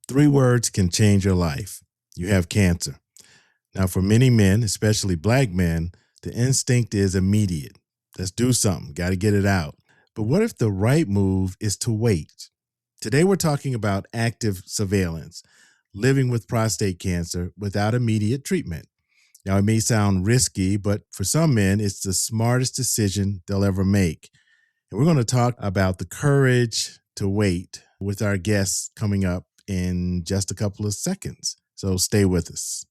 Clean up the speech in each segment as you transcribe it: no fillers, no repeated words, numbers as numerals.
Three words can change your life. You have cancer. Now, for many men, especially black men, the instinct is immediate. Let's do something, got to get it out. But what if the right move is to wait? Today, we're talking about active surveillance, living with prostate cancer without immediate treatment. Now, it may sound risky, but for some men, it's the smartest decision they'll ever make. And we're going to talk about the courage to wait with our guests coming up in just a couple of seconds. So stay with us.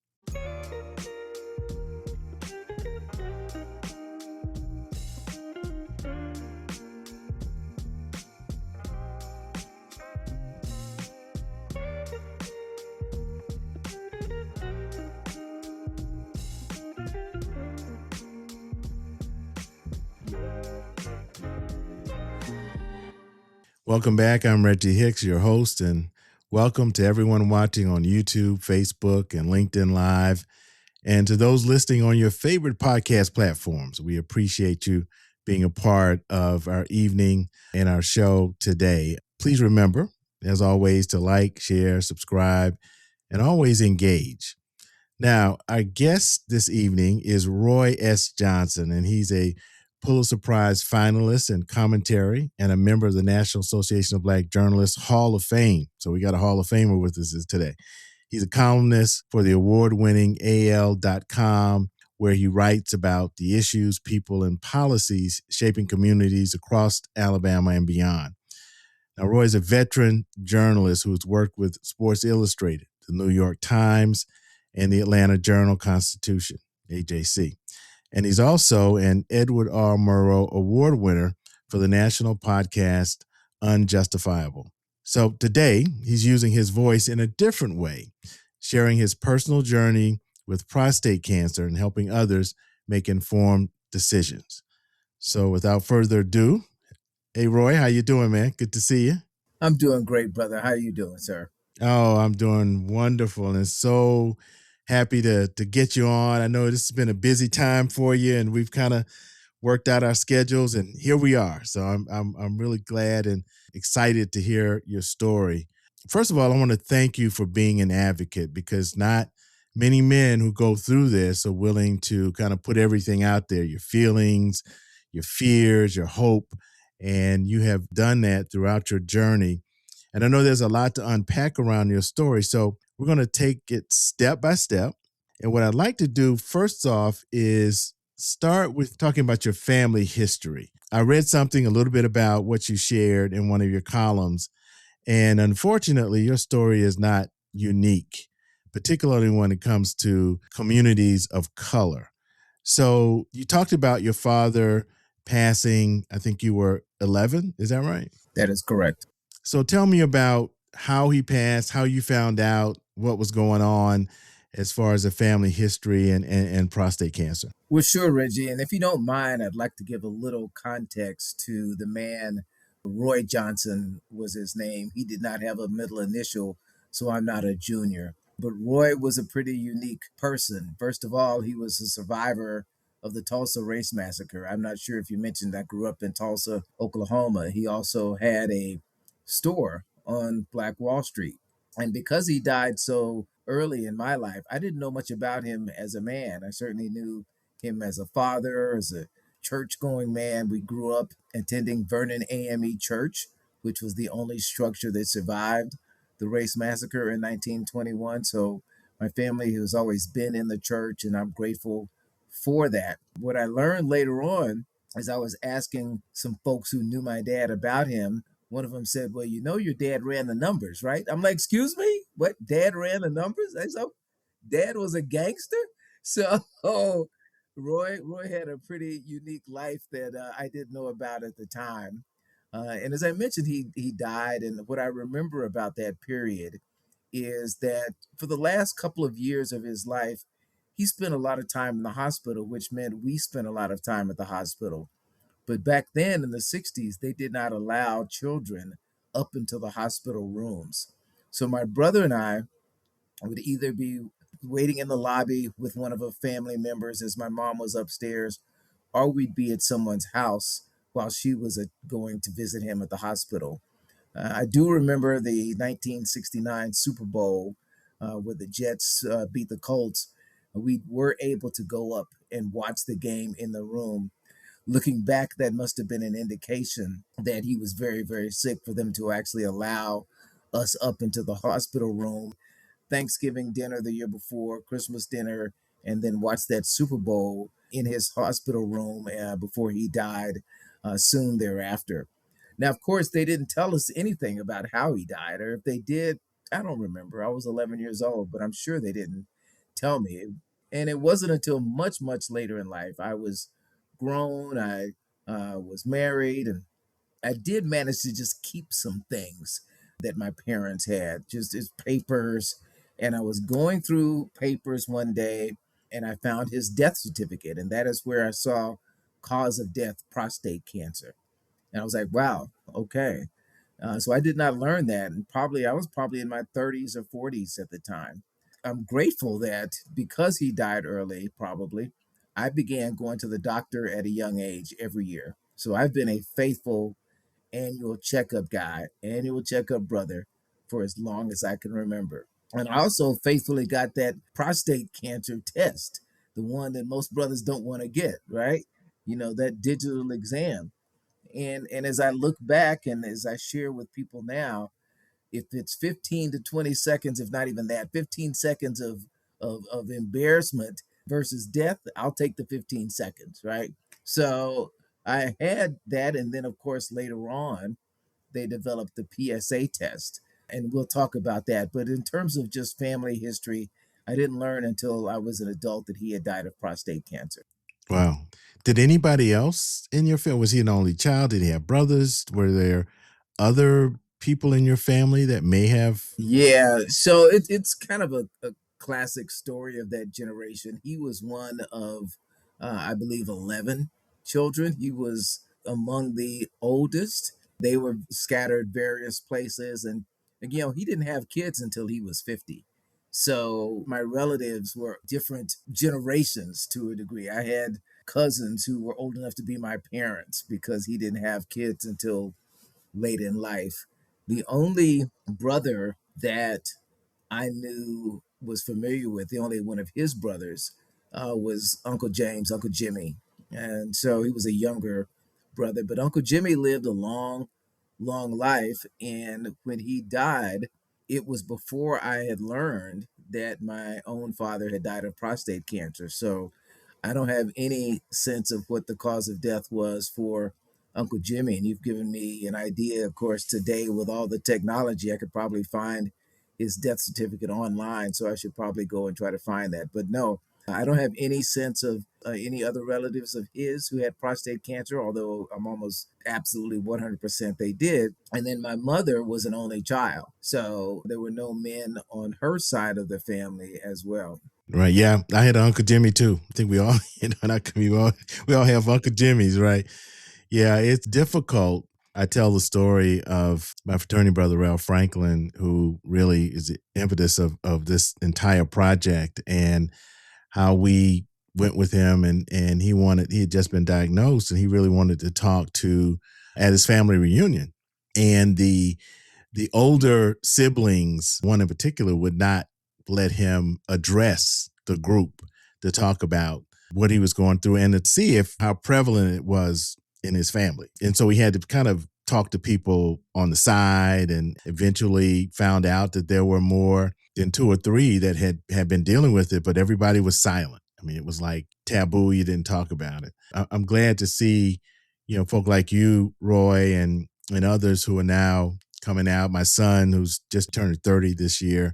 Welcome back. I'm Reggie Hicks, your host, and welcome to everyone watching on YouTube, Facebook, and LinkedIn Live, and to those listening on your favorite podcast platforms. We appreciate you being a part of our evening and our show today. Please remember, as always, to like, share, subscribe, and always engage. Now, our guest this evening is Roy S. Johnson, and he's a Pulitzer Prize finalist and commentary and a member of the National Association of Black Journalists Hall of Fame. So we got a Hall of Famer with us today. He's a columnist for the award-winning AL.com, where he writes about the issues, people, and policies shaping communities across Alabama and beyond. Now, Roy is a veteran journalist who's worked with Sports Illustrated, the New York Times, and the Atlanta Journal-Constitution, AJC. And he's also an Edward R. Murrow Award winner for the national podcast Unjustifiable. So today, he's using his voice in a different way, sharing his personal journey with prostate cancer and helping others make informed decisions. So without further ado, hey, Roy, how you doing, man? Good to see you. I'm doing great, brother. How are you doing, sir? Oh, I'm doing wonderful and so happy to get you on. I know this has been a busy time for you, and we've kind of worked out our schedules, and here we are. So I'm really glad and excited to hear your story. First of all, I want to thank you for being an advocate, because not many men who go through this are willing to kind of put everything out there, your feelings, your fears, your hope, and you have done that throughout your journey. And I know there's a lot to unpack around your story. So we're going to take it step by step. And what I'd like to do first off is start with talking about your family history. I read something a little bit about what you shared in one of your columns. And unfortunately, your story is not unique, particularly when it comes to communities of color. So you talked about your father passing, I think you were 11. Is that right? That is correct. So tell me about how he passed, how you found out what was going on as far as the family history and prostate cancer. Well, sure, Reggie. And if you don't mind, I'd like to give a little context to the man. Roy Johnson was his name. He did not have a middle initial, so I'm not a junior. But Roy was a pretty unique person. First of all, he was a survivor of the Tulsa Race Massacre. I'm not sure if you mentioned I grew up in Tulsa, Oklahoma. He also had a store on Black Wall Street. And because he died so early in my life, I didn't know much about him as a man. I certainly knew him as a father, as a church going man. We grew up attending Vernon AME Church, which was the only structure that survived the race massacre in 1921. So my family has always been in the church, and I'm grateful for that. What I learned later on, as I was asking some folks who knew my dad about him, one of them said, "Well, you know, your dad ran the numbers, right?" I'm like, "Excuse me? What? Dad ran the numbers?" I said, "Dad was a gangster?" So Roy had a pretty unique life that I didn't know about at the time. And as I mentioned, he died. And what I remember about that period is that for the last couple of years of his life, he spent a lot of time in the hospital, which meant we spent a lot of time at the hospital. But back then in the 60s, they did not allow children up into the hospital rooms. So my brother and I would either be waiting in the lobby with one of our family members as my mom was upstairs, or we'd be at someone's house while she was going to visit him at the hospital. I do remember the 1969 Super Bowl where the Jets beat the Colts. We were able to go up and watch the game in the room. Looking back, that must have been an indication that he was very, very sick for them to actually allow us up into the hospital room. Thanksgiving dinner the year before, Christmas dinner, and then watch that Super Bowl in his hospital room before he died soon thereafter. Now, of course, they didn't tell us anything about how he died, or if they did, I don't remember. I was 11 years old, but I'm sure they didn't tell me. And it wasn't until much, much later in life. I was grown, I was married, and I did manage to just keep some things that my parents had, just as papers. And I was going through papers one day and I found his death certificate. And that is where I saw cause of death, prostate cancer. And I was like, wow, okay. So I did not learn that. And I was probably in my 30s or 40s at the time. I'm grateful that because he died early, probably, I began going to the doctor at a young age every year. So I've been a faithful annual checkup guy, annual checkup brother for as long as I can remember. And I also faithfully got that prostate cancer test, the one that most brothers don't want to get, right? That digital exam. And as I look back and as I share with people now, if it's 15 to 20 seconds, if not even that, 15 seconds of embarrassment versus death, I'll take the 15 seconds, right? So I had that. And then, of course, later on, they developed the PSA test. And we'll talk about that. But in terms of just family history, I didn't learn until I was an adult that he had died of prostate cancer. Wow. Did anybody else in your family? Was he an only child? Did he have brothers? Were there other people in your family that may have? Yeah, so it's kind of a classic story of that generation. He was one of, I believe, 11 children. He was among the oldest. They were scattered various places. And he didn't have kids until he was 50. So my relatives were different generations to a degree. I had cousins who were old enough to be my parents because he didn't have kids until late in life. The only brother that I knew was familiar with, the only one of his brothers, was Uncle James, Uncle Jimmy. And so he was a younger brother, but Uncle Jimmy lived a long, long life. And when he died, it was before I had learned that my own father had died of prostate cancer. So I don't have any sense of what the cause of death was for Uncle Jimmy. And you've given me an idea, of course, today with all the technology, I could probably find his death certificate online. So I should probably go and try to find that. But no, I don't have any sense of any other relatives of his who had prostate cancer, although I'm almost absolutely 100% they did. And then my mother was an only child. So there were no men on her side of the family as well. Right. Yeah. I had an Uncle Jimmy too. I think we all, we all have Uncle Jimmys, right? Yeah. It's difficult. I tell the story of my fraternity brother, Ralph Franklin, who really is the impetus of this entire project and how we went with him and he had just been diagnosed and he really wanted to talk to at his family reunion. And the older siblings, one in particular, would not let him address the group to talk about what he was going through and to see if how prevalent it was in his family. And so he had to kind of talk to people on the side and eventually found out that there were more than two or three that had been dealing with it, but everybody was silent. I mean, it was like taboo. You didn't talk about it. I'm glad to see, folk like you, Roy, and others who are now coming out. My son, who's just turned 30 this year,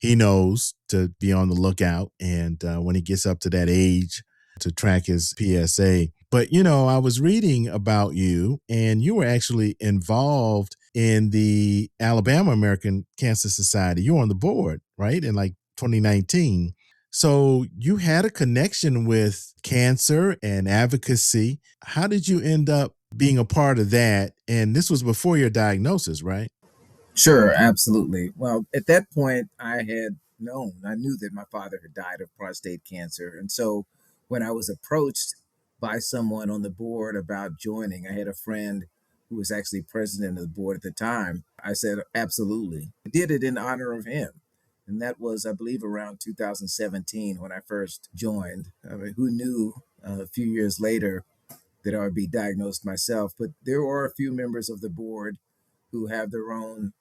he knows to be on the lookout. And when he gets up to that age, to track his PSA. But, I was reading about you, and you were actually involved in the Alabama American Cancer Society. You were on the board, right? In like 2019. So you had a connection with cancer and advocacy. How did you end up being a part of that? And this was before your diagnosis, right? Sure, absolutely. Well, at that point, I knew that my father had died of prostate cancer. And so when I was approached by someone on the board about joining, I had a friend who was actually president of the board at the time, I said, absolutely. I did it in honor of him. And that was, I believe, around 2017 when I first joined. I mean, who knew a few years later that I would be diagnosed myself? But there are a few members of the board who have their own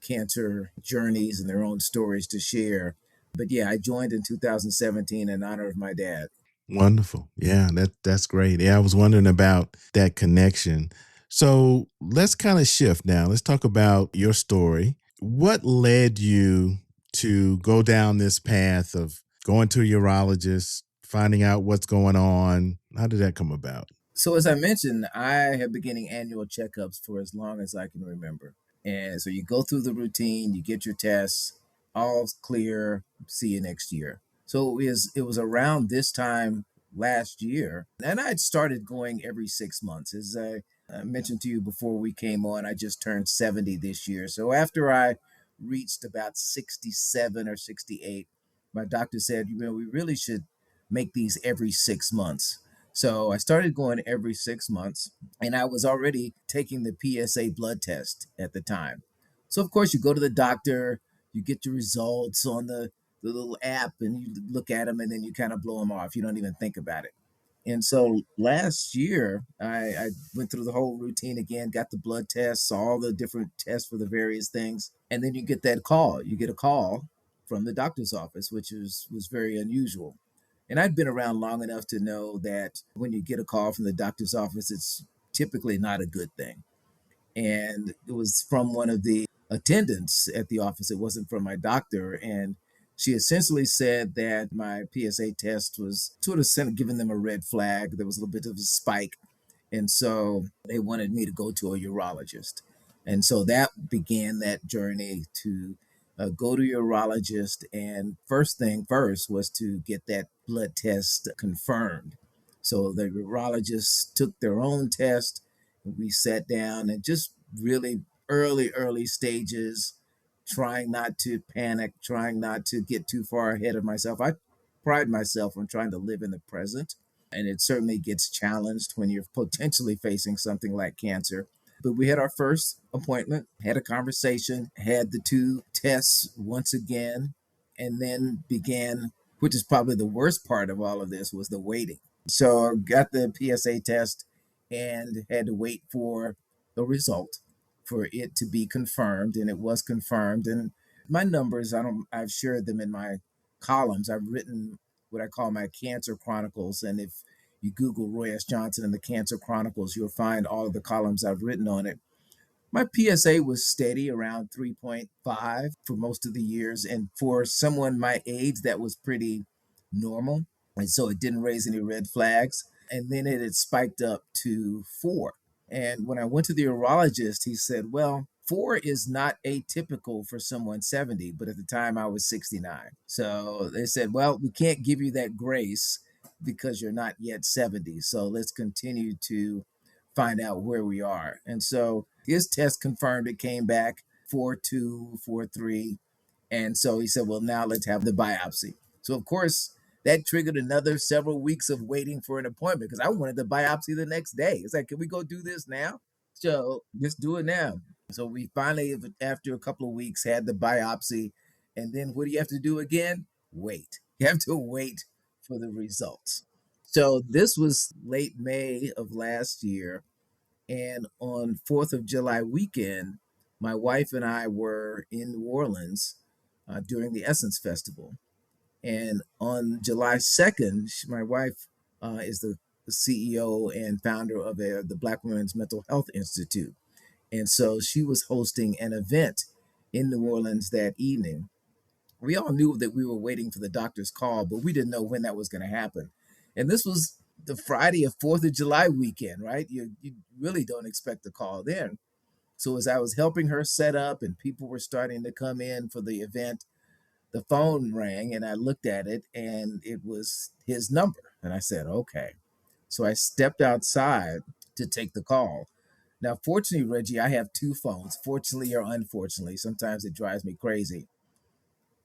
cancer journeys and their own stories to share. But yeah, I joined in 2017 in honor of my dad. Wonderful. Yeah, that's great. Yeah, I was wondering about that connection. So let's kind of shift now. Let's talk about your story. What led you to go down this path of going to a urologist, finding out what's going on? How did that come about? So as I mentioned, I have been getting annual checkups for as long as I can remember. And so you go through the routine, you get your tests, all's clear, see you next year. So it was around this time last year, and I'd started going every 6 months. As I mentioned to you before we came on, I just turned 70 this year. So after I reached about 67 or 68, my doctor said, we really should make these every 6 months. So I started going every 6 months, and I was already taking the PSA blood test at the time. So, of course, you go to the doctor, you get your results on the little app, and you look at them, and then you kind of blow them off. You don't even think about it. And so last year, I went through the whole routine again, got the blood tests, all the different tests for the various things. And then you get that call. You get a call from the doctor's office, which was very unusual. And I'd been around long enough to know that when you get a call from the doctor's office, it's typically not a good thing. And it was from one of the attendants at the office. It wasn't from my doctor. And she essentially said that my PSA test was sort of giving them a red flag. There was a little bit of a spike. And so they wanted me to go to a urologist. And so that began that journey to go to a urologist. And first thing first was to get that blood test confirmed. So the urologist took their own test. We sat down and just really early stages, trying not to panic, trying not to get too far ahead of myself. I pride myself on trying to live in the present, and it certainly gets challenged when you're potentially facing something like cancer. But we had our first appointment, had a conversation, had the two tests once again, and then began, which is probably the worst part of all of this, was the waiting. So I got the PSA test and had to wait for the result for it to be confirmed, and it was confirmed. And my numbers, I've shared them in my columns. I've written what I call my cancer chronicles, and if you Google Roy S. Johnson and the Cancer Chronicles, you'll find all of the columns I've written on it. My PSA was steady around 3.5 for most of the years. And for someone my age, that was pretty normal. And so it didn't raise any red flags. And then it had spiked up to 4. And when I went to the urologist, he said, well, 4 is not atypical for someone 70, but at the time I was 69. So they said, well, we can't give you that grace because you're not yet 70. So let's continue to find out where we are. And so his test confirmed it, came back 4.2, 4.3. And so he said, well, now let's have the biopsy. So, of course, that triggered another several weeks of waiting for an appointment because I wanted the biopsy the next day. It's like, can we go do this now? So just do it now. So we finally, after a couple of weeks, had the biopsy. And then what do you have to do again? Wait. You have to wait for the results. So this was late May of last year. And on 4th of July weekend, my wife and I were in New Orleans during the Essence Festival. And on July 2nd, my wife is the CEO and founder of the Black Women's Mental Health Institute. And so she was hosting an event in New Orleans that evening. We all knew that we were waiting for the doctor's call, but we didn't know when that was going to happen. And this was the Friday of 4th of July weekend, right? You really don't expect the call then. So as I was helping her set up and people were starting to come in for the event, the phone rang and I looked at it and it was his number. And I said, okay. So I stepped outside to take the call. Now, fortunately, Reggie, I have two phones, fortunately or unfortunately. Sometimes it drives me crazy.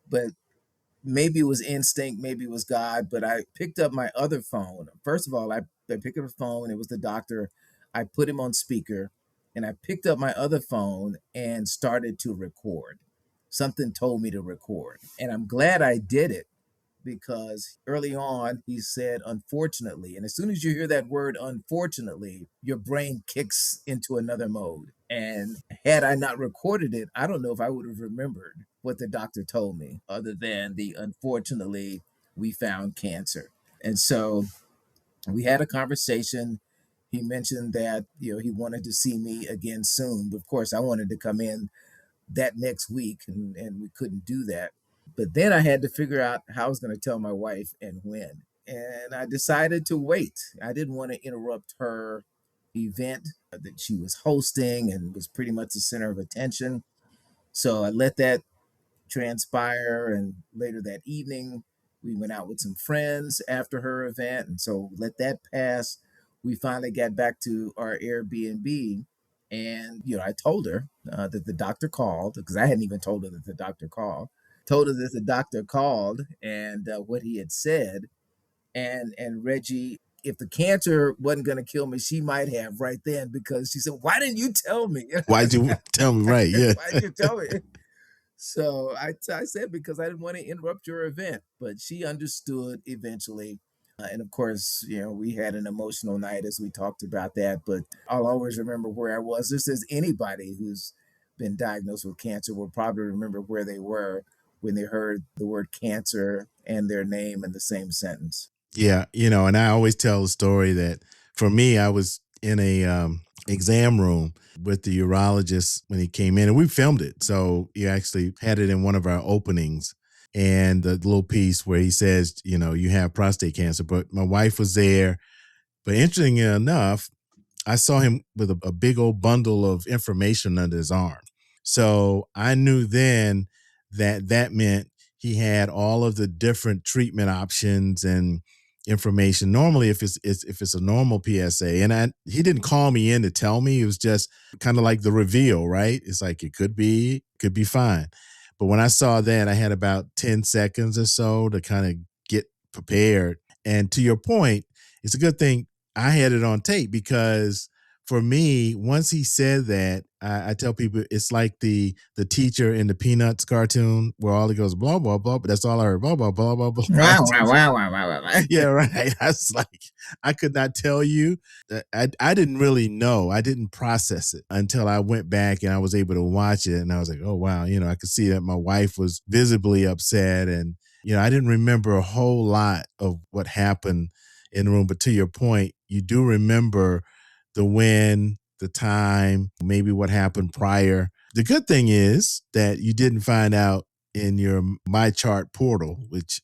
But maybe it was instinct, maybe it was God, but I picked up my other phone. First of all, I picked up the phone, it was the doctor. I put him on speaker And I picked up my other phone and started to record. Something told me to record. And I'm glad I did it because early on he said, unfortunately. And as soon as you hear that word, unfortunately, your brain kicks into another mode. And had I not recorded it, I don't know if I would have remembered what the doctor told me, other than the unfortunately, we found cancer. And so we had a conversation. He mentioned that he wanted to see me again soon. But of course, I wanted to come in that next week, and we couldn't do that. But then I had to figure out how I was going to tell my wife and when. And I decided to wait. I didn't want to interrupt her event that she was hosting and was pretty much the center of attention. So I let that transpire. And later that evening, we went out with some friends after her event. And so let that pass. We finally got back to our Airbnb. And, I told her that the doctor called, because I hadn't even told her that the doctor called. Told her that the doctor called and what he had said. And Reggie, if the cancer wasn't going to kill me, she might have right then, because she said, "Why didn't you tell me? Why'd you tell me? Right. Yeah. Why didn't you tell me?" So I said, because I didn't want to interrupt your event, but she understood eventually. And of course, we had an emotional night as we talked about that, but I'll always remember where I was. Just as anybody who's been diagnosed with cancer will probably remember where they were when they heard the word cancer and their name in the same sentence. Yeah, and I always tell the story that for me, I was in a exam room with the urologist when he came in, and we filmed it. So he actually had it in one of our openings, and the little piece where he says, you have prostate cancer. But my wife was there. But interestingly enough, I saw him with a big old bundle of information under his arm. So I knew then that meant he had all of the different treatment options and information. Normally, if it's a normal PSA, and he didn't call me in to tell me, it was just kind of like the reveal, right? It's like it could be fine. But when I saw that, I had about 10 seconds or so to kind of get prepared. And to your point, it's a good thing I had it on tape, because for me, once he said that, I tell people it's like the teacher in the Peanuts cartoon where all he goes blah blah blah, but that's all I heard, blah blah blah blah blah. Wow, wow, wow, wow, wow, wow. Yeah, right. I was like, I could not tell you. I didn't really know. I didn't process it until I went back and I was able to watch it, and I was like, oh wow, I could see that my wife was visibly upset, and I didn't remember a whole lot of what happened in the room. But to your point, you do remember the when, the time, maybe what happened prior. The good thing is that you didn't find out in your My Chart portal, which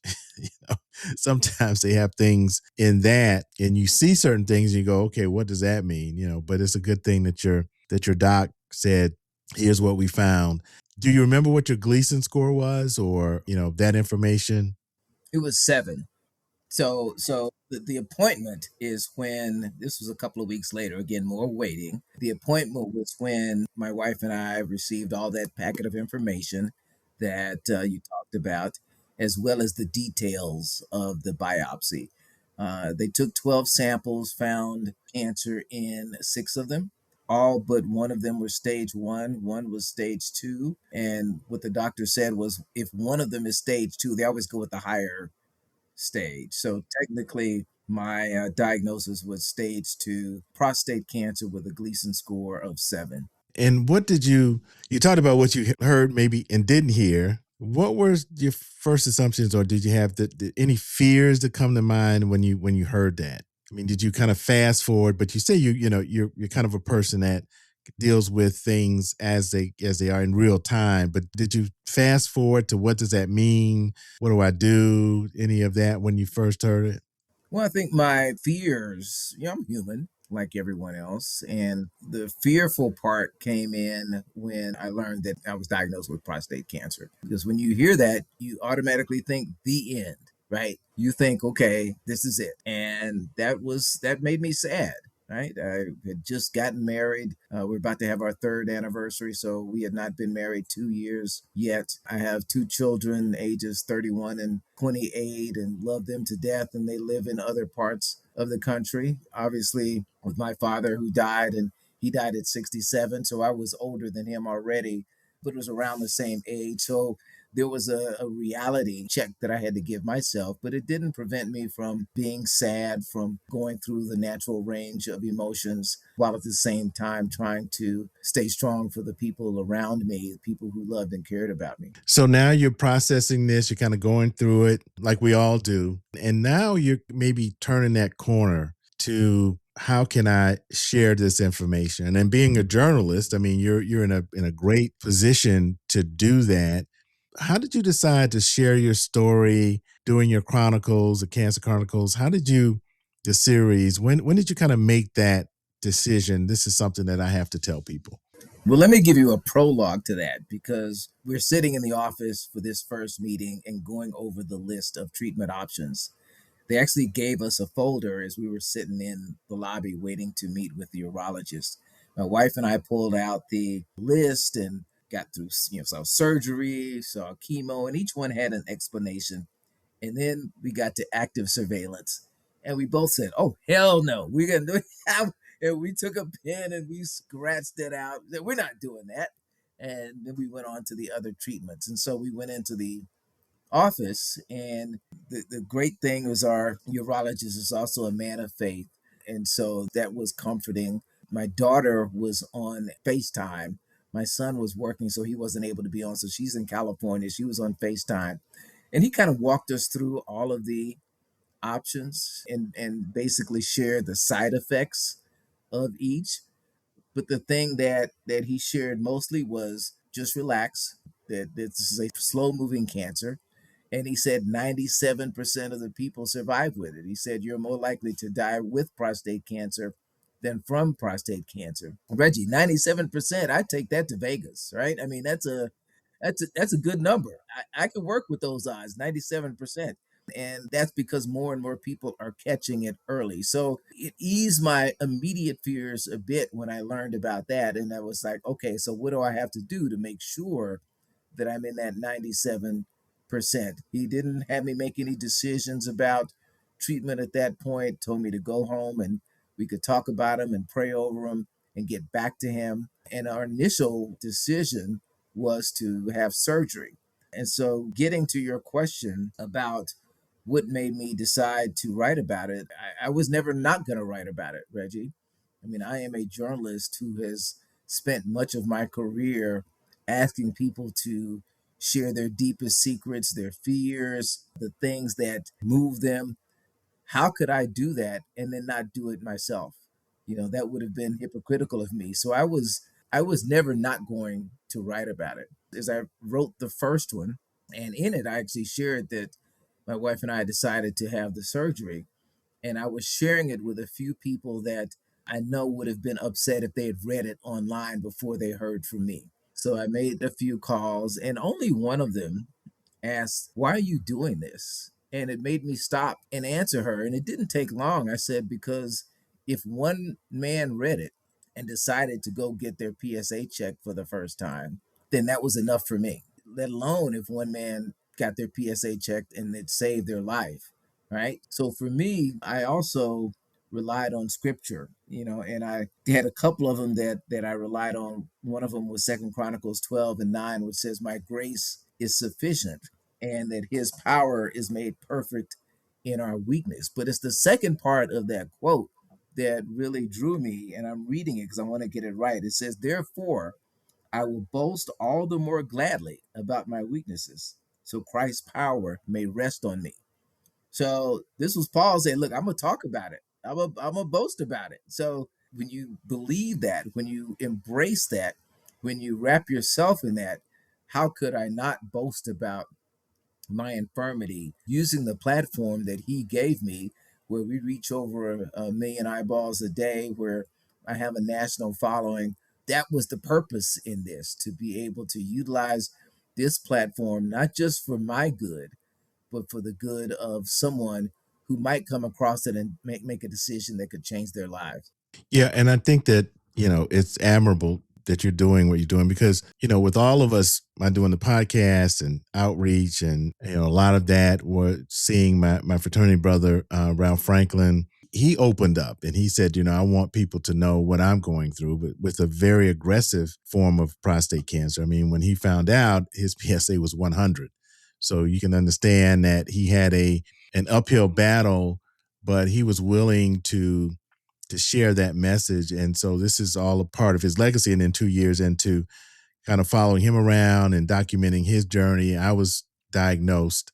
sometimes they have things in that, and you see certain things and you go, okay, what does that mean? But it's a good thing that your doc said, here's what we found. Do you remember what your Gleason score was, or that information? It was 7. So the appointment is when this was a couple of weeks later. Again, more waiting. The appointment was when my wife and I received all that packet of information that you talked about, as well as the details of the biopsy. They took 12 samples, found cancer in 6 of them. All but one of them were stage 1, one was stage 2. And what the doctor said was, if one of them is stage 2, they always go with the higher stage. So technically, my diagnosis was stage 2 prostate cancer with a Gleason score of 7. And what did you talked about what you heard maybe and didn't hear. What were your first assumptions, or did you have any fears that come to mind when you heard that? I mean, did you kind of fast forward? But you say you're kind of a person that deals with things as they are in real time. But did you fast forward to what does that mean? What do I do? Any of that when you first heard it? Well, I think my fears, I'm human like everyone else. And the fearful part came in when I learned that I was diagnosed with prostate cancer. Because when you hear that, you automatically think the end, right? You think, okay, this is it. And that made me sad. Right. I had just gotten married. We're about to have our 3rd anniversary. So we had not been married 2 years yet. I have 2 children, ages 31 and 28, and love them to death. And they live in other parts of the country. Obviously, with my father who died He died at 67, so I was older than him already, but it was around the same age. So there was a reality check that I had to give myself, but it didn't prevent me from being sad, from going through the natural range of emotions, while at the same time trying to stay strong for the people around me, the people who loved and cared about me. So now you're processing this, you're kind of going through it like we all do. And now you're maybe turning that corner to how can I share this information? And being a journalist, I mean, you're in a great position to do that. How did you decide to share your story doing your chronicles, the Cancer Chronicles? How did you the series? When did you kind of make that decision? This is something that I have to tell people. Well, let me give you a prologue to that because we're sitting in the office for this first meeting and going over the list of treatment options. They actually gave us a folder as we were sitting in the lobby waiting to meet with the urologist. My wife and I pulled out the list and got through, saw surgery, saw chemo, and each one had an explanation. And then we got to active surveillance. And we both said, oh, hell no, we're going to do it. And we took a pen and we scratched it out. We're not doing that. And then we went on to the other treatments. And so we went into the office. And the great thing was our urologist is also a man of faith. And so that was comforting. My daughter was on FaceTime. My son was working, so he wasn't able to be on. So she's in California. She was on FaceTime. And he kind of walked us through all of the options and basically shared the side effects of each. But the thing that he shared mostly was just relax, that this is a slow moving cancer. And he said 97% of the people survive with it. He said you're more likely to die with prostate cancer than from prostate cancer. Reggie, 97%, I'd take that to Vegas, right? I mean, that's a good number. I could work with those odds, 97%. And that's because more and more people are catching it early. So it eased my immediate fears a bit when I learned about that. And I was like, okay, so what do I have to do to make sure that I'm in that 97%? He didn't have me make any decisions about treatment at that point, told me to go home and we could talk about him and pray over him and get back to him. And our initial decision was to have surgery. And so, getting to your question about what made me decide to write about it, I was never not going to write about it, Reggie. I mean, I am a journalist who has spent much of my career asking people to share their deepest secrets, their fears, the things that move them. How could I do that and then not do it myself? That would have been hypocritical of me. So I was never not going to write about it. As I wrote the first one, and in it I actually shared that my wife and I decided to have the surgery, and I was sharing it with a few people that I know would have been upset if they had read it online before they heard from me. So I made a few calls, and only one of them asked, why are you doing this? And it made me stop and answer her. And it didn't take long. I said, because if one man read it and decided to go get their PSA check for the first time, then that was enough for me, let alone if one man got their PSA checked and it saved their life. Right. So for me, I also relied on scripture, and I had a couple of them that I relied on. One of them was Second Chronicles 12:9, which says, my grace is sufficient and that his power is made perfect in our weakness. But it's the second part of that quote that really drew me, and I'm reading it because I want to get it right. It says, therefore, I will boast all the more gladly about my weaknesses, so Christ's power may rest on me. So this was Paul saying, look, I'm going to talk about it. I'm a boast about it. So when you believe that, when you embrace that, when you wrap yourself in that, how could I not boast about my infirmity using the platform that he gave me, where we reach over a million eyeballs a day, where I have a national following? That was the purpose in this, to be able to utilize this platform, not just for my good, but for the good of someone who might come across it and make a decision that could change their lives. Yeah, and I think that, it's admirable that you're doing what you're doing because, with all of us doing the podcast and outreach and, a lot of that, we're seeing my fraternity brother, Ralph Franklin. he opened up and he said, I want people to know what I'm going through, but with a very aggressive form of prostate cancer. I mean, when he found out, his PSA was 100. So you can understand that he had an uphill battle, but he was willing to share that message. And so this is all a part of his legacy. And then 2 years into kind of following him around and documenting his journey, I was diagnosed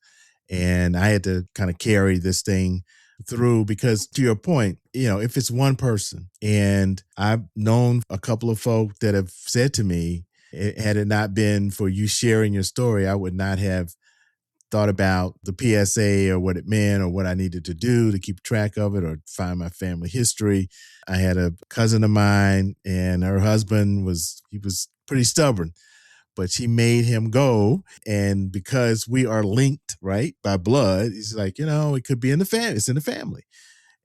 and I had to kind of carry this thing through because, to your point, if it's one person, and I've known a couple of folk that have said to me, had it not been for you sharing your story, I would not have thought about the PSA or what it meant or what I needed to do to keep track of it or find my family history. I had a cousin of mine, and her husband was pretty stubborn, but she made him go. And because we are linked, right, by blood, he's like, it could be in the family. It's in the family.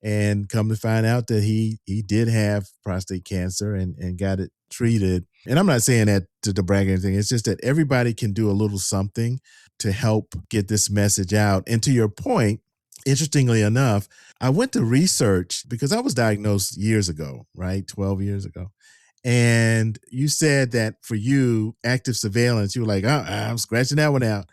And come to find out that he did have prostate cancer and got it treated. And I'm not saying that to brag or anything. It's just that everybody can do a little something to help get this message out. And to your point, interestingly enough, I went to research because I was diagnosed years ago, right? 12 years ago. And you said that for you, active surveillance, you were like, I'm scratching that one out.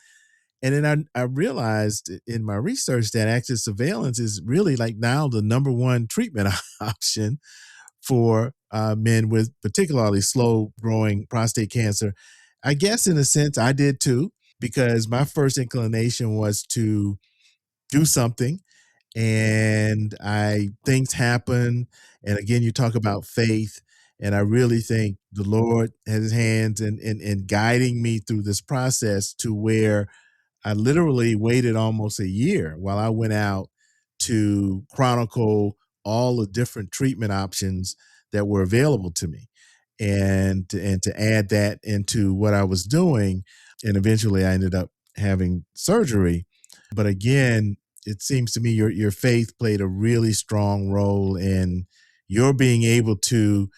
And then I realized in my research that active surveillance is really like now the number one treatment option for men with particularly slow growing prostate cancer. I guess in a sense I did too, because my first inclination was to do something, and things happen. And again, you talk about faith. And I really think the Lord has his hands in guiding me through this process to where I literally waited almost a year while I went out to chronicle all the different treatment options that were available to me, and to add that into what I was doing. And eventually I ended up having surgery. But again, it seems to me your faith played a really strong role in your being able to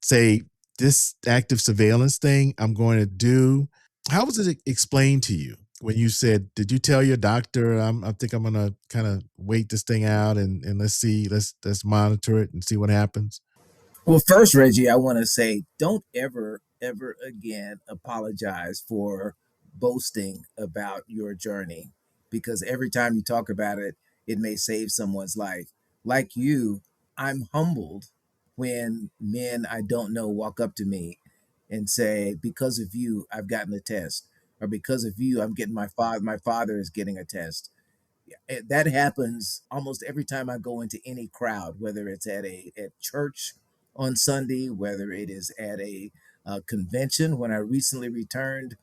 say, this active surveillance thing I'm going to do. How was it explained to you when you said, did you tell your doctor, I think I'm going to kind of wait this thing out and let's monitor it and see what happens? Well, first, Reggie, I want to say don't ever, ever again apologize for boasting about your journey, because every time you talk about it, it may save someone's life. Like you, I'm humbled when men I don't know walk up to me and say, because of you, I've gotten a test, or because of you, I'm getting my father is getting a test. That happens almost every time I go into any crowd, whether it's at church on Sunday, whether it is at a convention. When I recently returned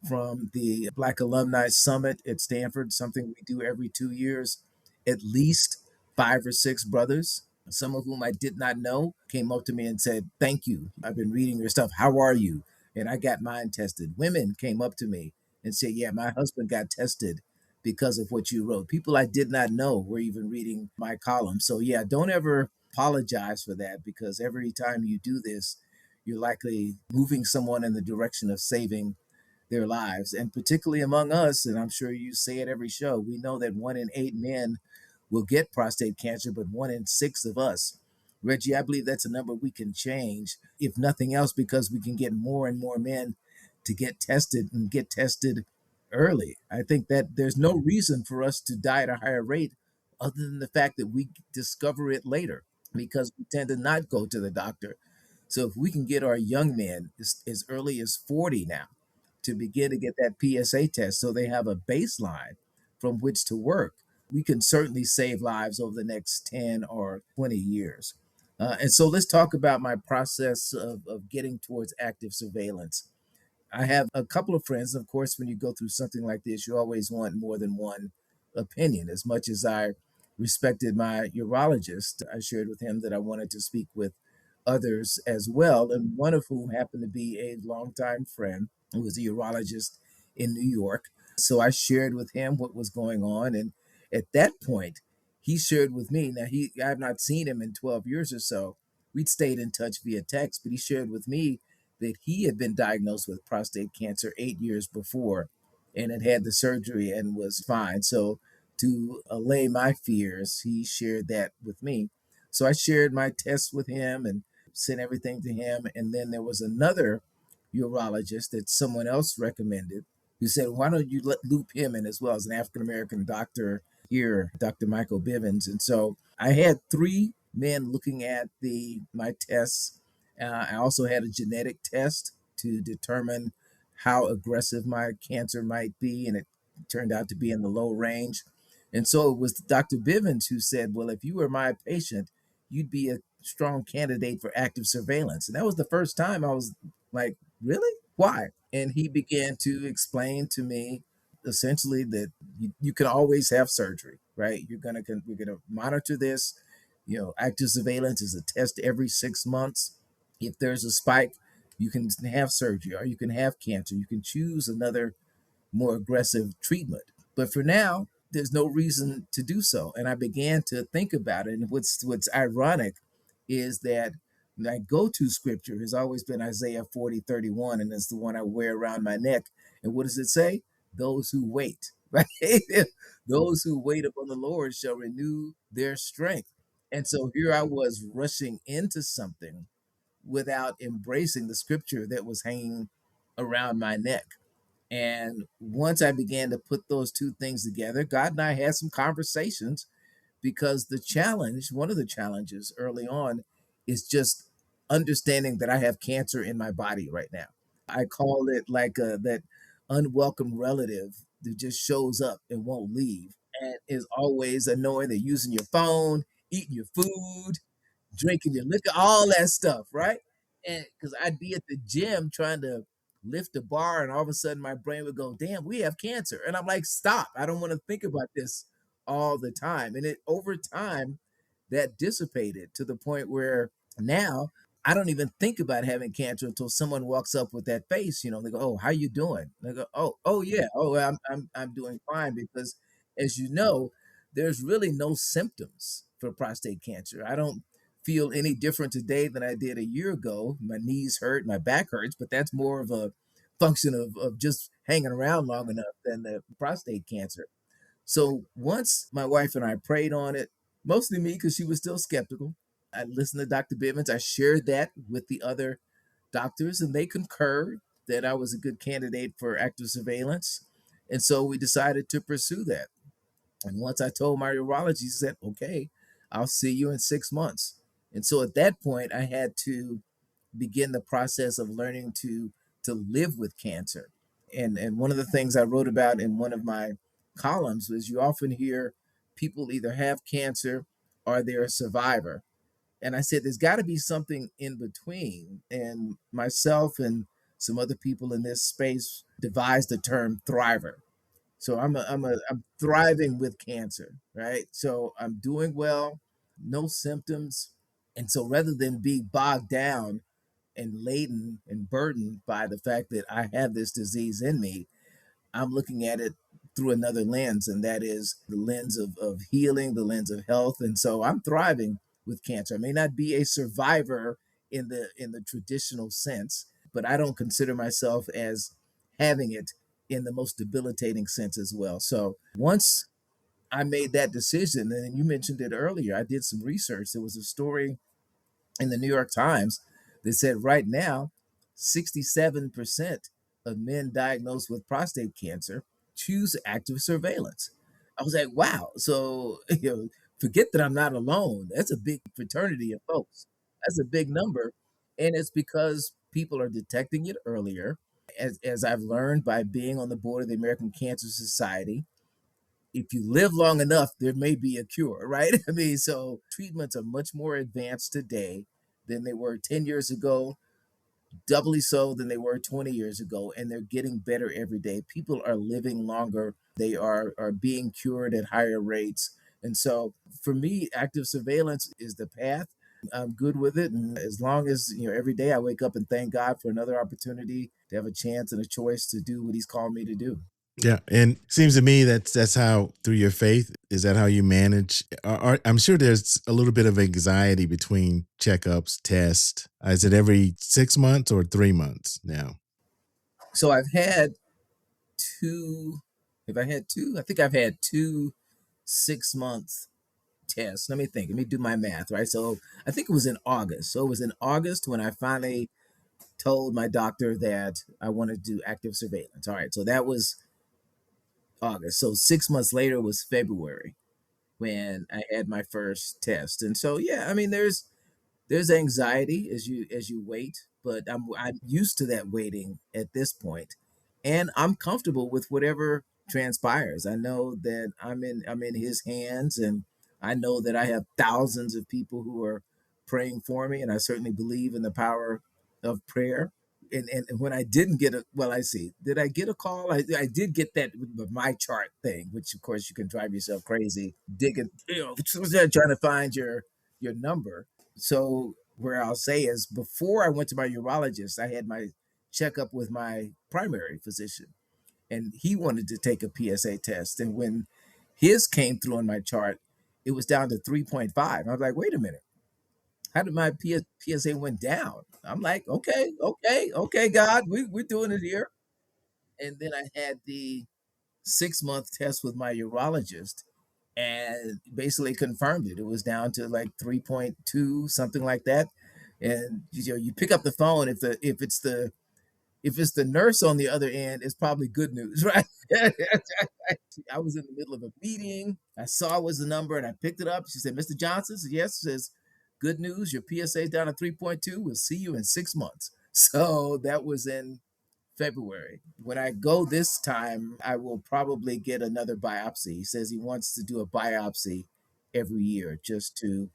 from the Black Alumni Summit at Stanford, something we do every 2 years, at least 5 or 6 brothers, some of whom I did not know, came up to me and said, "Thank you. I've been reading your stuff. How are you?" And I got mine tested. Women came up to me and said, "Yeah, my husband got tested because of what you wrote." People I did not know were even reading my column. So, yeah, don't ever apologize for that, because every time you do this, you're likely moving someone in the direction of saving their lives. And particularly among us, and I'm sure you say it every show, we know that 1 in 8 men will get prostate cancer, but 1 in 6 of us. Reggie, I believe that's a number we can change, if nothing else, because we can get more and more men to get tested and get tested early. I think that there's no reason for us to die at a higher rate other than the fact that we discover it later, because we tend to not go to the doctor. So if we can get our young men as early as 40 now to begin to get that PSA test so they have a baseline from which to work, we can certainly save lives over the next 10 or 20 years. And so let's talk about my process of getting towards active surveillance. I have a couple of friends. Of course, when you go through something like this, you always want more than one opinion. As much as I respected my urologist, I shared with him that I wanted to speak with others as well, and one of whom happened to be a longtime friend who was a urologist in New York. So I shared with him what was going on, and at that point, he shared with me. Now, I have not seen him in 12 years or so. We'd stayed in touch via text, but he shared with me that he had been diagnosed with prostate cancer 8 years before and had had the surgery and was fine. So, to allay my fears, he shared that with me. So I shared my tests with him and sent everything to him. And then there was another urologist that someone else recommended who said, why don't you loop him in as well, as an African American doctor here, Dr. Michael Bivens. And so I had three men looking at my tests. I also had a genetic test to determine how aggressive my cancer might be, and it turned out to be in the low range. And so it was Dr. Bivens who said, well, if you were my patient, you'd be a strong candidate for active surveillance. And that was the first time I was like, really? Why? And he began to explain to me essentially that you can always have surgery, right? We're gonna monitor this. Active surveillance is a test every 6 months. If there's a spike, you can have surgery or you can have cancer. You can choose another more aggressive treatment. But for now, there's no reason to do so. And I began to think about it. And what's ironic is that my go-to scripture has always been Isaiah 40:31, and it's the one I wear around my neck. And what does it say? Those who wait, right? Those who wait upon the Lord shall renew their strength. And so here I was rushing into something without embracing the scripture that was hanging around my neck. And once I began to put those two things together, God and I had some conversations because one of the challenges early on is just understanding that I have cancer in my body right now. I call it like that unwelcome relative that just shows up and won't leave and is always annoying. They're using your phone, eating your food, drinking your liquor, all that stuff, right? And because I'd be at the gym trying to lift a bar, and all of a sudden my brain would go, "Damn, we have cancer," and I'm like, "Stop! I don't want to think about this all the time." And it over time that dissipated to the point where now I don't even think about having cancer until someone walks up with that face. They go, "Oh, how you doing?" And I go, "Oh, yeah. Oh, I'm doing fine," because, as you know, there's really no symptoms for prostate cancer. I don't feel any different today than I did a year ago. My knees hurt, my back hurts, but that's more of a function of just hanging around long enough than the prostate cancer. So once my wife and I prayed on it, mostly me because she was still skeptical. I listened to Dr. Bivens. I shared that with the other doctors, and they concurred that I was a good candidate for active surveillance. And so we decided to pursue that. And once I told my urologist, he said, okay, I'll see you in 6 months. And so at that point, I had to begin the process of learning to live with cancer. And one of the things I wrote about in one of my columns was you often hear people either have cancer or they're a survivor. And I said there's got to be something in between. And myself and some other people in this space devised the term thriver. So I'm thriving with cancer, right? So I'm doing well, no symptoms. And so rather than be bogged down and laden and burdened by the fact that I have this disease in me, I'm looking at it through another lens, and that is the lens of healing, the lens of health. And so I'm thriving with cancer. I may not be a survivor in the traditional sense, but I don't consider myself as having it in the most debilitating sense as well. So once I made that decision, and you mentioned it earlier, I did some research. There was a story in the New York Times that said right now, 67% of men diagnosed with prostate cancer choose active surveillance. I was like, wow. So, forget that I'm not alone. That's a big fraternity of folks. That's a big number. And it's because people are detecting it earlier. As I've learned by being on the board of the American Cancer Society, if you live long enough, there may be a cure, right? I mean, so treatments are much more advanced today than they were 10 years ago, doubly so than they were 20 years ago, and they're getting better every day. People are living longer, they are being cured at higher rates. And so for me, active surveillance is the path. I'm good with it. And as long as, every day I wake up and thank God for another opportunity to have a chance and a choice to do what He's called me to do. Yeah, and seems to me that's how through your faith is that how you manage. I'm sure there's a little bit of anxiety between checkups, tests. Is it every 6 months or 3 months now? So I've had two, if I had two, I think I've had two 6 month test, let me think, let me do my math, right? So I think it was in August. So it was in August when I finally told my doctor that I wanted to do active surveillance. All right. So that was August. So 6 months later was February when I had my first test. And so, yeah, I mean, there's anxiety as you wait, but I'm used to that waiting at this point, and I'm comfortable with whatever transpires. I know that I'm in his hands, and I know that I have thousands of people who are praying for me, and I certainly believe in the power of prayer. And when I didn't get a well, I see. Did I get a call? I did get that with my chart thing, which of course you can drive yourself crazy digging, trying to find your number. So where I'll say is before I went to my urologist, I had my checkup with my primary physician, and he wanted to take a PSA test. And when his came through on my chart, it was down to 3.5. I was like, wait a minute, how did my PSA went down? I'm like, okay, okay, okay, God, we're doing it here. And then I had the 6 month test with my urologist and basically confirmed it. It was down to like 3.2, something like that. And you pick up the phone if it's the nurse on the other end, it's probably good news, right? I was in the middle of a meeting. I saw it was the number and I picked it up. She said, Mr. Johnson? I said, yes. She says, good news. Your PSA is down to 3.2. We'll see you in 6 months. So that was in February. When I go this time, I will probably get another biopsy. He says he wants to do a biopsy every year just to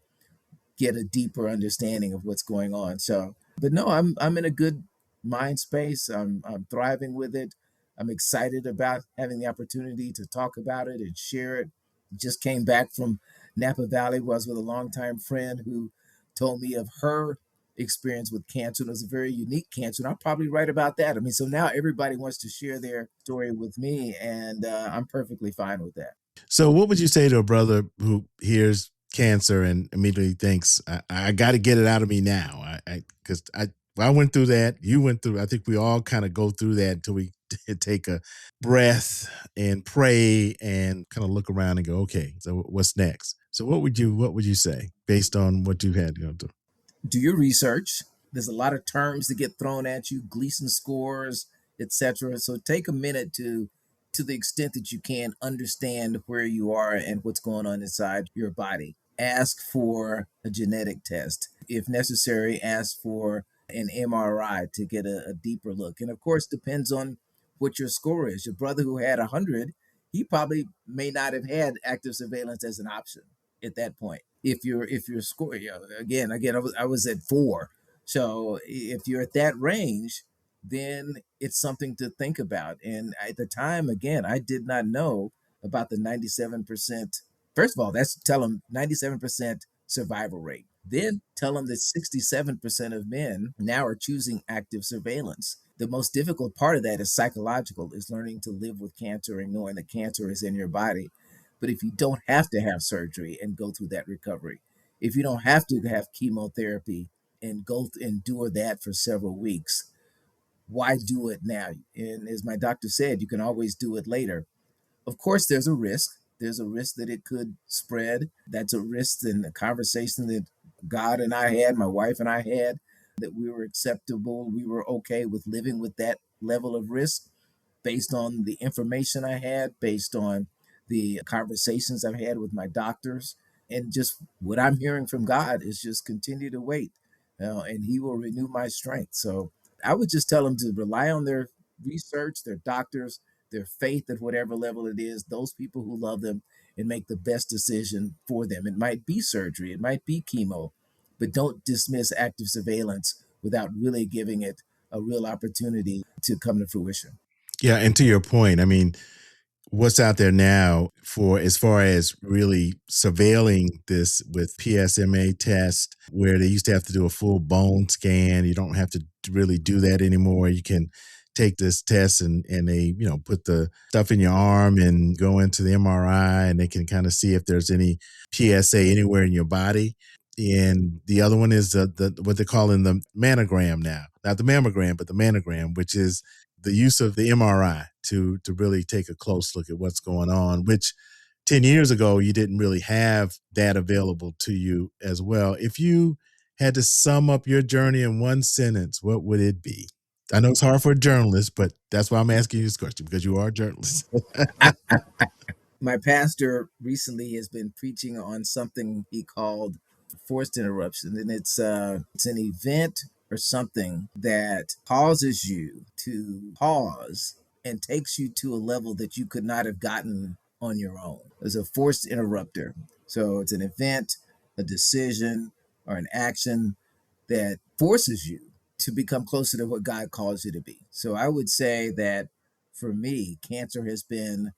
get a deeper understanding of what's going on. So, but no, I'm in a good mind space. I'm thriving with it. I'm excited about having the opportunity to talk about it and share it. Just came back from Napa Valley, was with a longtime friend who told me of her experience with cancer. And it was a very unique cancer. And I'll probably write about that. I mean, so now everybody wants to share their story with me, and I'm perfectly fine with that. So, what would you say to a brother who hears cancer and immediately thinks, "I got to get it out of me now"? Because I went through that. You went through. I think we all kind of go through that until we take a breath and pray and kind of look around and go, "Okay, so what's next?" So, what would you say based on what you've had to go through? Do your research. There's a lot of terms that get thrown at you, Gleason scores, etc. So take a minute to the extent that you can understand where you are and what's going on inside your body. Ask for a genetic test. If necessary, ask for an MRI to get a deeper look. And of course, depends on what your score is. Your brother who had 100, he probably may not have had active surveillance as an option at that point. If you're score, again, I was at 4. So if you're at that range, then it's something to think about. And at the time, again, I did not know about the 97%. First of all, that's tell them 97% survival rate. Then tell them that 67% of men now are choosing active surveillance. The most difficult part of that is psychological, is learning to live with cancer and knowing that cancer is in your body. But if you don't have to have surgery and go through that recovery, if you don't have to have chemotherapy and endure that for several weeks, why do it now? And as my doctor said, you can always do it later. Of course, there's a risk. There's a risk that it could spread. That's a risk in the conversation that God and I had, my wife and I had, that we were acceptable. We were okay with living with that level of risk based on the information I had, based on the conversations I've had with my doctors, and just what I'm hearing from God is just continue to wait, and He will renew my strength. So I would just tell them to rely on their research, their doctors, their faith at whatever level it is, those people who love them, and make the best decision for them. It might be surgery, it might be chemo, but don't dismiss active surveillance without really giving it a real opportunity to come to fruition. Yeah, and to your point, I mean, what's out there now for as far as really surveilling this with PSMA test, where they used to have to do a full bone scan. You don't have to really do that anymore. You can take this test and they, put the stuff in your arm and go into the MRI and they can kind of see if there's any PSA anywhere in your body. And the other one is the what they call in the manogram now, not the mammogram, but the manogram, which is the use of the MRI to really take a close look at what's going on, which 10 years ago, you didn't really have that available to you as well. If you had to sum up your journey in one sentence, what would it be? I know it's hard for a journalist, but that's why I'm asking you this question because you are a journalist. My pastor recently has been preaching on something he called forced interruption, and it's an event or something that causes you to pause and takes you to a level that you could not have gotten on your own. It's a forced interrupter. So it's an event, a decision, or an action that forces you to become closer to what God calls you to be. So I would say that for me, cancer has been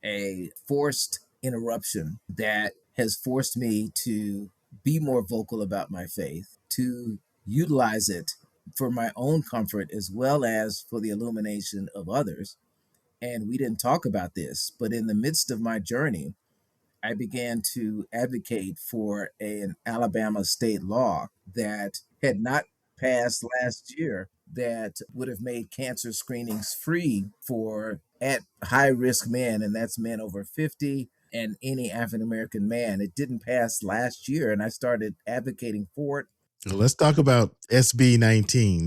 a forced interruption that has forced me to be more vocal about my faith, to utilize it for my own comfort as well as for the illumination of others. And we didn't talk about this, but in the midst of my journey, I began to advocate for an Alabama state law that had not passed last year that would have made cancer screenings free for at high risk men, and that's men over 50 and any African American man. It didn't pass last year, and I started advocating for it. So let's talk about SB 19.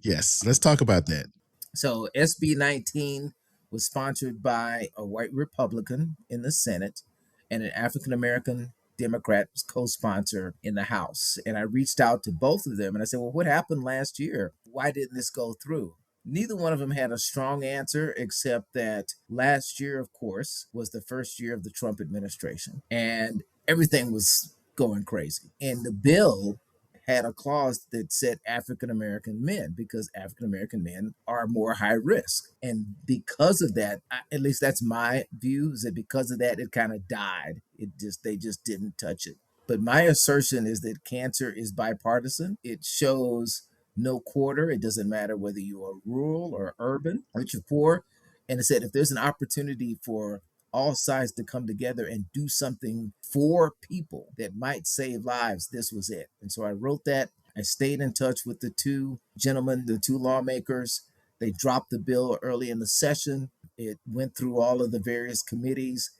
Yes, let's talk about that. So SB 19 was sponsored by a white Republican in the Senate and an African American Democrat co-sponsor in the House. And I reached out to both of them and I said, well, what happened last year? Why didn't this go through? Neither one of them had a strong answer, except that last year, of course, was the first year of the Trump administration. And everything was going crazy. And the bill had a clause that said African American men because African American men are more high risk. And because of that, at least that's my view, is that because of that, it kind of died. They just didn't touch it. But my assertion is that cancer is bipartisan. It shows no quarter. It doesn't matter whether you are rural or urban, rich or poor. And it said if there's an opportunity for all sides to come together and do something for people that might save lives, this was it. And so I wrote that. I stayed in touch with the two gentlemen, the two lawmakers. They dropped the bill early in the session. It went through all of the various committees,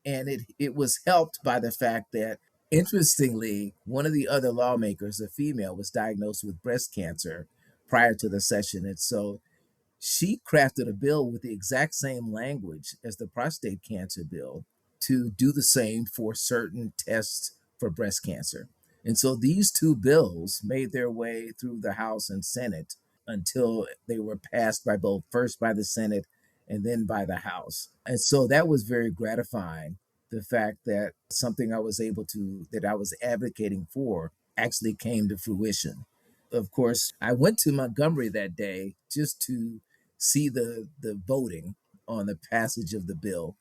and it was helped by the fact that, interestingly, one of the other lawmakers, a female, was diagnosed with breast cancer prior to the session. And so she crafted a bill with the exact same language as the prostate cancer bill to do the same for certain tests for breast cancer. And so these two bills made their way through the House and Senate until they were passed by both, first by the Senate and then by the House. And so that was very gratifying. The fact that something that I was advocating for actually came to fruition. Of course, I went to Montgomery that day just to see the voting on the passage of the bill.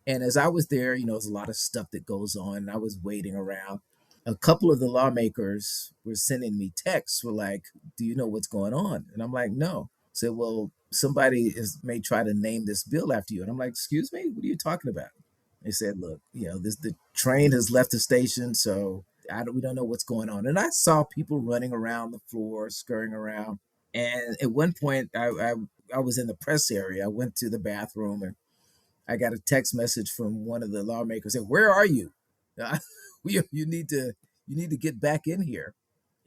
And as I was there, there's a lot of stuff that goes on, and I was waiting around. A couple of the lawmakers were sending me texts, were like, "Do you know what's going on?" And I'm like, "No." Said, "Well, somebody may try to name this bill after you." And I'm like, "Excuse me, what are you talking about?" They said, "Look, the train has left the station, so we don't know what's going on." And I saw people running around the floor, scurrying around. And at one point, I was in the press area. I went to the bathroom and I got a text message from one of the lawmakers saying, "Where are you? You need to get back in here."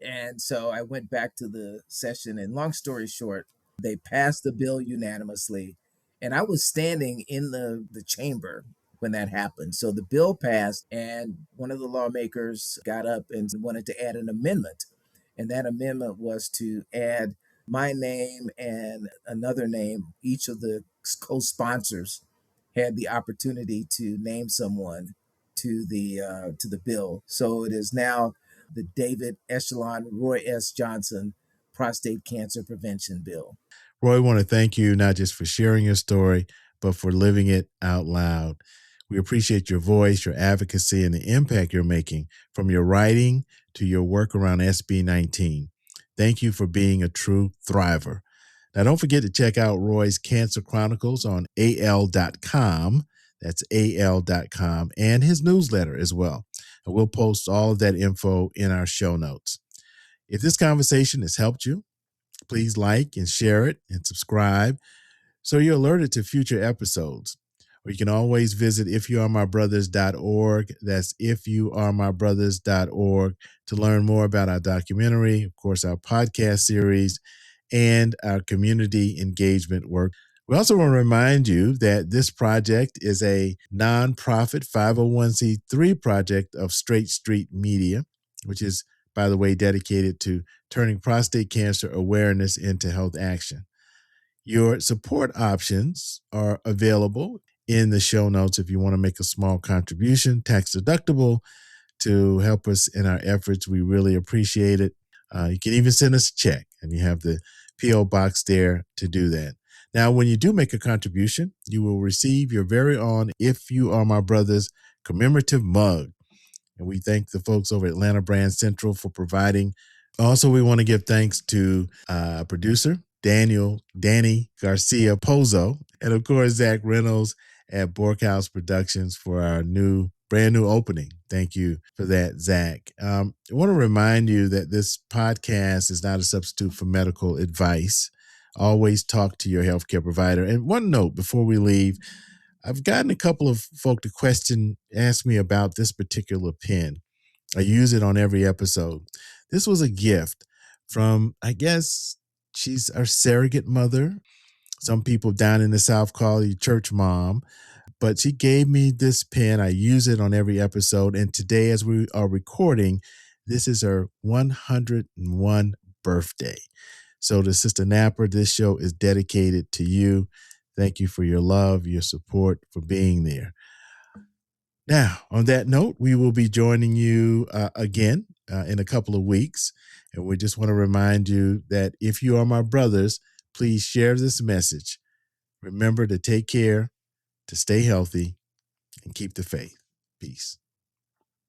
And so I went back to the session. And long story short, they passed the bill unanimously. And I was standing in the chamber when that happened. So the bill passed, and one of the lawmakers got up and wanted to add an amendment. And that amendment was to add my name and another name. Each of the co-sponsors had the opportunity to name someone to the bill. So it is now the David Echelon Roy S. Johnson Prostate Cancer Prevention Bill. Roy, I want to thank you not just for sharing your story, but for living it out loud. We appreciate your voice, your advocacy, and the impact you're making from your writing to your work around SB 19. Thank you for being a true thriver. Now, don't forget to check out Roy's Cancer Chronicles on al.com. That's al.com, and his newsletter as well. And we'll post all of that info in our show notes. If this conversation has helped you, please like and share it and subscribe so you're alerted to future episodes. Or you can always visit ifyouaremybrothers.org. That's ifyouaremybrothers.org to learn more about our documentary, of course, our podcast series, and our community engagement work. We also want to remind you that this project is a nonprofit 501c3 project of Straight Street Media, which is, by the way, dedicated to turning prostate cancer awareness into health action. Your support options are available in the show notes if you want to make a small contribution, tax deductible, to help us in our efforts. We really appreciate it. You can even send us a check, and you have the P.O. box there to do that. Now, when you do make a contribution, you will receive your very own If You Are My Brothers commemorative mug. And we thank the folks over at Atlanta Brand Central for providing. Also, we want to give thanks to producer Danny Garcia Pozo, and of course, Zach Reynolds at Borkhouse Productions for our brand new opening. Thank you for that, Zach. I want to remind you that this podcast is not a substitute for medical advice. Always talk to your healthcare provider. And one note before we leave, I've gotten a couple of folk to ask me about this particular pen. I use it on every episode. This was a gift from, I guess, she's our surrogate mother. Some people down in the South call you church mom. But she gave me this pen. I use it on every episode. And today, as we are recording, this is her 101 birthday. So to Sister Napper, this show is dedicated to you. Thank you for your love, your support, for being there. Now, on that note, we will be joining you again in a couple of weeks. And we just want to remind you that if you are my brothers, please share this message. Remember to take care, to stay healthy, and keep the faith. Peace.